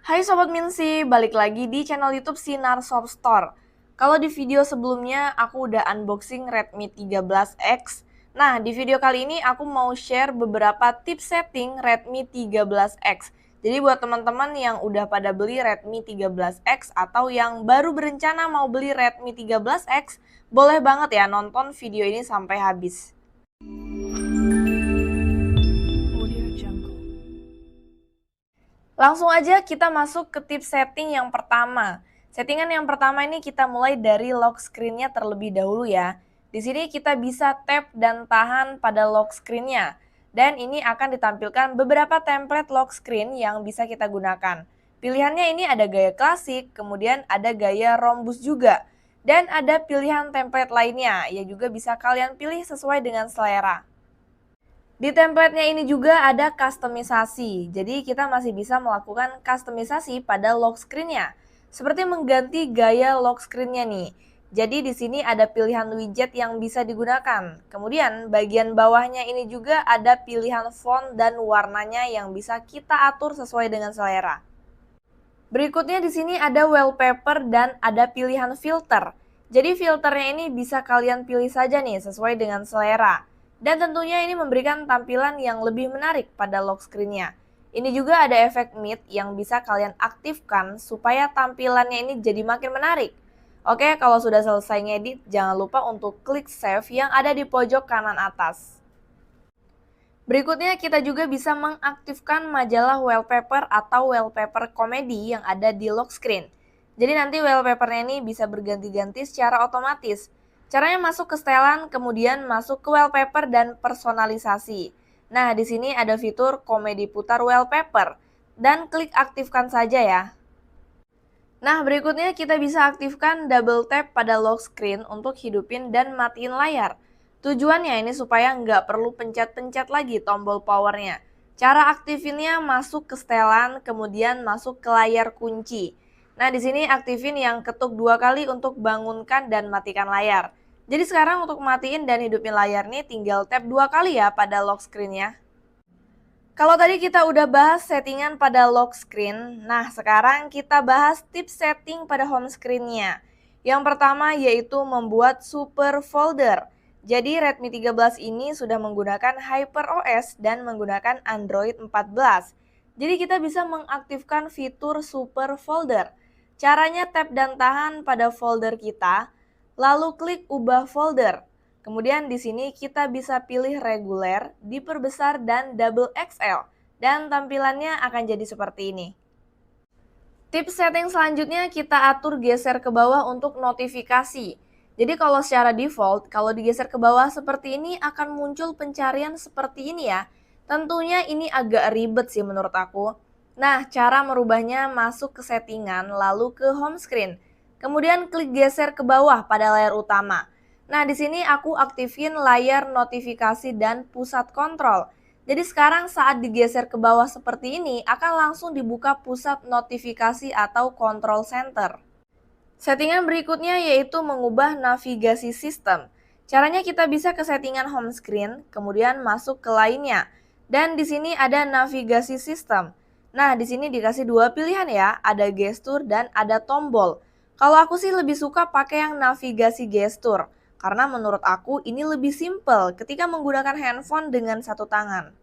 Hai Sobat Minsi, balik lagi di channel YouTube Sinar Shop Store. Kalau di video sebelumnya aku udah unboxing Redmi 13X. Nah, di video kali ini aku mau share beberapa tips setting Redmi 13X. Jadi buat teman-teman yang udah pada beli Redmi 13X atau yang baru berencana mau beli Redmi 13X, boleh banget ya nonton video ini sampai habis. Langsung aja kita masuk ke tips setting yang pertama. Settingan yang pertama ini kita mulai dari lock screen-nya terlebih dahulu ya. Di sini kita bisa tap dan tahan pada lock screen-nya. Dan ini akan ditampilkan beberapa template lock screen yang bisa kita gunakan. Pilihannya ini ada gaya klasik, kemudian ada gaya rhombus juga. Dan ada pilihan template lainnya, ya juga bisa kalian pilih sesuai dengan selera. Di template-nya ini juga ada kustomisasi, jadi kita masih bisa melakukan kustomisasi pada lock screen-nya. Seperti mengganti gaya lock screen-nya nih. Jadi di sini ada pilihan widget yang bisa digunakan. Kemudian bagian bawahnya ini juga ada pilihan font dan warnanya yang bisa kita atur sesuai dengan selera. Berikutnya di sini ada wallpaper dan ada pilihan filter. Jadi filternya ini bisa kalian pilih saja nih sesuai dengan selera. Dan tentunya ini memberikan tampilan yang lebih menarik pada lock screen-nya. Ini juga ada efek mid yang bisa kalian aktifkan supaya tampilannya ini jadi makin menarik. Oke, kalau sudah selesai ngedit, jangan lupa untuk klik save yang ada di pojok kanan atas. Berikutnya kita juga bisa mengaktifkan majalah wallpaper atau wallpaper komedi yang ada di lock screen. Jadi nanti wallpapernya ini bisa berganti-ganti secara otomatis. Caranya masuk ke setelan, kemudian masuk ke wallpaper dan personalisasi. Nah, di sini ada fitur komedi putar wallpaper dan klik aktifkan saja ya. Nah, berikutnya kita bisa aktifkan double tap pada lock screen untuk hidupin dan matiin layar. Tujuannya ini supaya nggak perlu pencet-pencet lagi tombol powernya. Cara aktifinnya masuk ke setelan, kemudian masuk ke layar kunci. Nah, di sini aktifin yang ketuk 2 kali untuk bangunkan dan matikan layar. Jadi sekarang untuk matiin dan hidupin layar nih tinggal tap 2 kali ya pada lock screen-nya. Kalau tadi kita udah bahas settingan pada lock screen, nah sekarang kita bahas tips setting pada home screen-nya. Yang pertama yaitu membuat super folder. Jadi Redmi 13 ini sudah menggunakan HyperOS dan menggunakan Android 14. Jadi kita bisa mengaktifkan fitur super folder. Caranya tap dan tahan pada folder kita, lalu klik ubah folder. Kemudian di sini kita bisa pilih reguler, diperbesar dan double XL dan tampilannya akan jadi seperti ini. Tips setting selanjutnya kita atur geser ke bawah untuk notifikasi. Jadi kalau secara default, kalau digeser ke bawah seperti ini akan muncul pencarian seperti ini ya. Tentunya ini agak ribet sih menurut aku. Nah, cara merubahnya masuk ke settingan lalu ke home screen. Kemudian klik geser ke bawah pada layar utama. Nah, di sini aku aktifin layar notifikasi dan pusat kontrol. Jadi sekarang saat digeser ke bawah seperti ini akan langsung dibuka pusat notifikasi atau control center. Settingan berikutnya yaitu mengubah navigasi sistem. Caranya kita bisa ke settingan home screen, kemudian masuk ke lainnya. Dan di sini ada navigasi sistem. Nah, di sini dikasih dua pilihan ya, ada gestur dan ada tombol. Kalau aku sih lebih suka pakai yang navigasi gestur, karena menurut aku ini lebih simple ketika menggunakan handphone dengan satu tangan.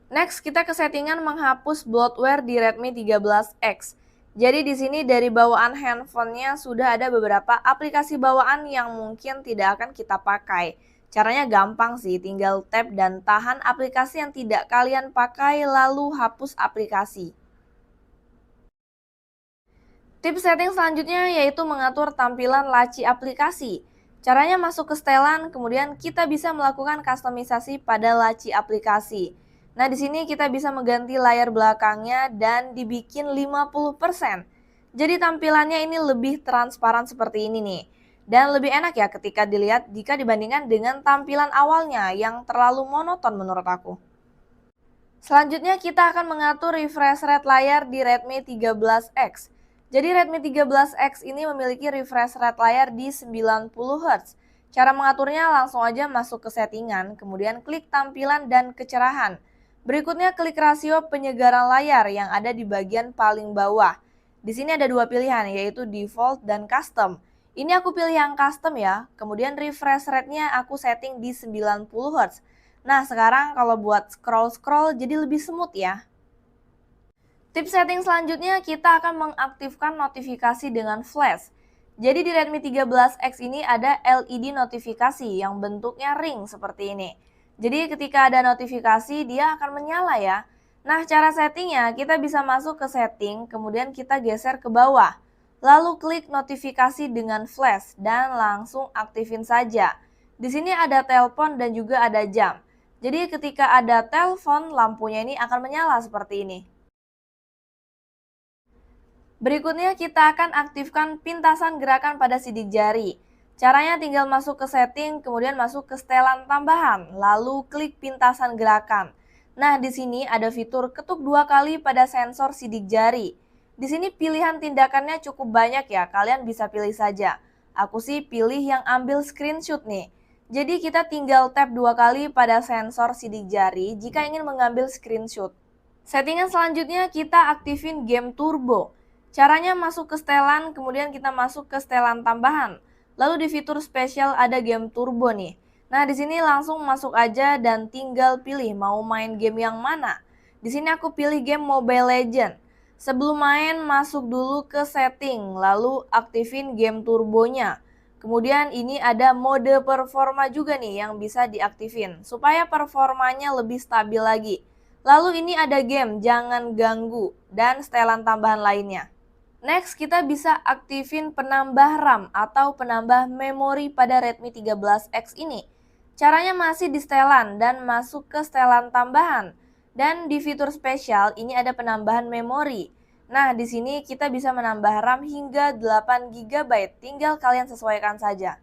Next, kita ke settingan menghapus bloatware di Redmi 13X. Jadi di sini dari bawaan handphonenya sudah ada beberapa aplikasi bawaan yang mungkin tidak akan kita pakai. Caranya gampang sih, tinggal tap dan tahan aplikasi yang tidak kalian pakai lalu hapus aplikasi. Tips setting selanjutnya yaitu mengatur tampilan laci aplikasi. Caranya masuk ke setelan, kemudian kita bisa melakukan kustomisasi pada laci aplikasi. Nah, di sini kita bisa mengganti layar belakangnya dan dibikin 50%. Jadi tampilannya ini lebih transparan seperti ini nih. Dan lebih enak ya ketika dilihat jika dibandingkan dengan tampilan awalnya yang terlalu monoton menurut aku. Selanjutnya kita akan mengatur refresh rate layar di Redmi 13X. Jadi Redmi 13X ini memiliki refresh rate layar di 90 Hz. Cara mengaturnya langsung aja masuk ke settingan, kemudian klik tampilan dan kecerahan. Berikutnya klik rasio penyegaran layar yang ada di bagian paling bawah. Di sini ada dua pilihan, yaitu default dan custom. Ini aku pilih yang custom ya, kemudian refresh rate-nya aku setting di 90 Hz. Nah sekarang kalau buat scroll-scroll jadi lebih smooth ya. Tips setting selanjutnya kita akan mengaktifkan notifikasi dengan flash. Jadi di Redmi 13X ini ada LED notifikasi yang bentuknya ring seperti ini. Jadi ketika ada notifikasi dia akan menyala ya. Nah cara settingnya kita bisa masuk ke setting kemudian kita geser ke bawah. Lalu klik notifikasi dengan flash dan langsung aktifin saja. Di sini ada telepon dan juga ada jam. Jadi ketika ada telepon lampunya ini akan menyala seperti ini. Berikutnya kita akan aktifkan pintasan gerakan pada sidik jari. Caranya tinggal masuk ke setting, kemudian masuk ke setelan tambahan, lalu klik pintasan gerakan. Nah, di sini ada fitur ketuk 2 kali pada sensor sidik jari. Di sini pilihan tindakannya cukup banyak ya, kalian bisa pilih saja. Aku sih pilih yang ambil screenshot nih. Jadi kita tinggal tap 2 kali pada sensor sidik jari jika ingin mengambil screenshot. Settingan selanjutnya kita aktifin game turbo. Caranya masuk ke setelan, kemudian kita masuk ke setelan tambahan. Lalu di fitur spesial ada game turbo nih. Nah, di sini langsung masuk aja dan tinggal pilih mau main game yang mana. Di sini aku pilih game Mobile Legends. Sebelum main, masuk dulu ke setting, lalu aktifin game turbonya. Kemudian ini ada mode performa juga nih yang bisa diaktifin supaya performanya lebih stabil lagi. Lalu ini ada game Jangan Ganggu dan setelan tambahan lainnya. Next, kita bisa aktifin penambah RAM atau penambah memori pada Redmi 13X ini. Caranya masih di setelan dan masuk ke setelan tambahan. Dan di fitur spesial ini ada penambahan memori. Nah, di sini kita bisa menambah RAM hingga 8 GB, tinggal kalian sesuaikan saja.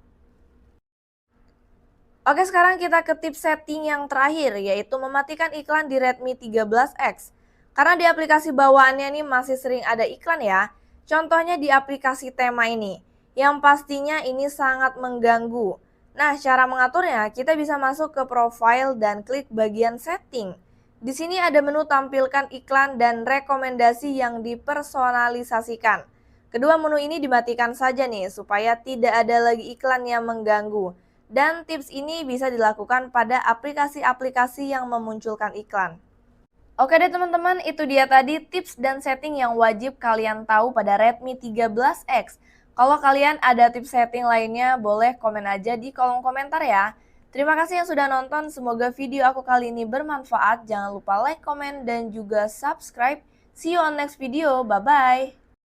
Oke, sekarang kita ke tips setting yang terakhir, yaitu mematikan iklan di Redmi 13X. Karena di aplikasi bawaannya ini masih sering ada iklan ya. Contohnya di aplikasi tema ini, yang pastinya ini sangat mengganggu. Nah, cara mengaturnya, kita bisa masuk ke profile dan klik bagian setting. Di sini ada menu tampilkan iklan dan rekomendasi yang dipersonalisasikan. Kedua menu ini dimatikan saja nih, supaya tidak ada lagi iklan yang mengganggu. Dan tips ini bisa dilakukan pada aplikasi-aplikasi yang memunculkan iklan. Oke deh teman-teman, itu dia tadi tips dan setting yang wajib kalian tahu pada Redmi 13X. Kalau kalian ada tips setting lainnya, boleh komen aja di kolom komentar ya. Terima kasih yang sudah nonton, semoga video aku kali ini bermanfaat. Jangan lupa like, komen, dan juga subscribe. See you on next video, bye-bye.